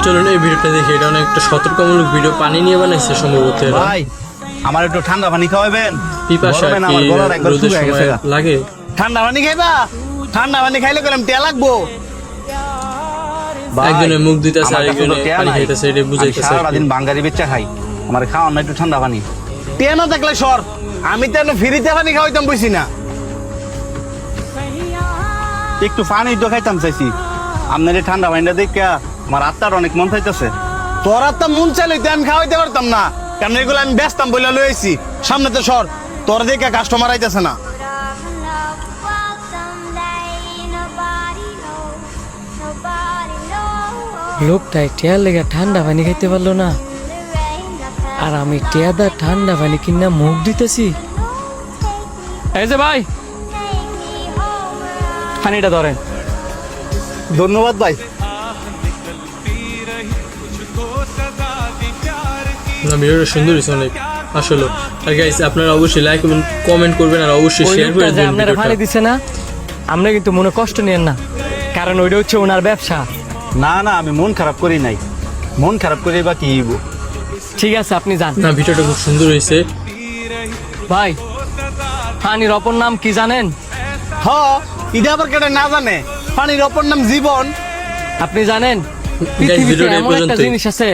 চলুন এই ভিডিওটা দেখি, এটা অনেক একটা সতর্কমূলক ভিডিও, পানি নিয়ে বানাইছে সম্ভবত এরা। ভাই আমার একটু ঠান্ডা পানি খাওয়াবেন? পিপাসা গরমে না কি আমার গলার একবার রোদের শুকিয়ে সময় গেছে গা। লাগে? ঠান্ডা পানি খাইবা? ঠান্ডা পানি খাইলে গেলাম টিয়া লাগবো। ভাই, একজনে মুখ দিতেছে, আমার কাছে আরেকজনে তো টিয়া পানি নাই। খাইতেছে, এটা আমি বুঝাইতেছে আর কি। সারাদিন বাঙ্গারি বেচা খাই, আমার খাওয়ান না একটু ঠান্ডা পানি। টিয়া না থাকলে সর, আমি তো ফ্রিতে পানি খাওয়াইতাম বুঝছি না। একটু পানি তো খাইতাম চাইছি, আপনার এই ঠান্ডা পানিটা দেখে আমার আত্মার অনেক মন চাইতেছে। তোর আত্মা মন চাইলে আমি খাওয়াইতে পারতাম না, কারণ এগুলো আমি ব্যস্তাম বলে লইছি। সামনে তো সর, তোর দেখে কাস্টমার আইতেছে না। লোকটাই টিয়ার লেগে ঠান্ডা পানি খাইতে পারলো না, আর আমি টিয়াদা ঠান্ডা পানি কিনা মুখ দিতেছি। এই যে ভাই, পানিটা ধরেন। ধন্যবাদ ভাই। না, ভিডিওটা সুন্দর হয়েছে অনেক আসলে। আর গাইস আপনারা অবশ্যই লাইক এবং কমেন্ট করবেন, আর অবশ্যই ওই শেয়ার লোকটা করে যে দিন আপনারা ভিডিওটা। পানি দিচ্ছে না, আমরা কিন্তু মনে কষ্ট নিয়েন না, কারণ ওইটা হচ্ছে ওনার ব্যবসা। না না, আমি মন খারাপ করি নাই, মন খারাপ করে বা কি হইব? ঠিক আছে, আপনি যান। না, ভিডিওটা খুব সুন্দর হয়েছে। ভাই, পানির অপর নাম কি জানেন? হ, এটা আবার কেটে না জানে? পানির অপর নাম জীবন। আপনি জানেন Guys, পৃথিবীতে ভিডিওটা এই এমন একটা পর্যন্তই। জিনিস আছে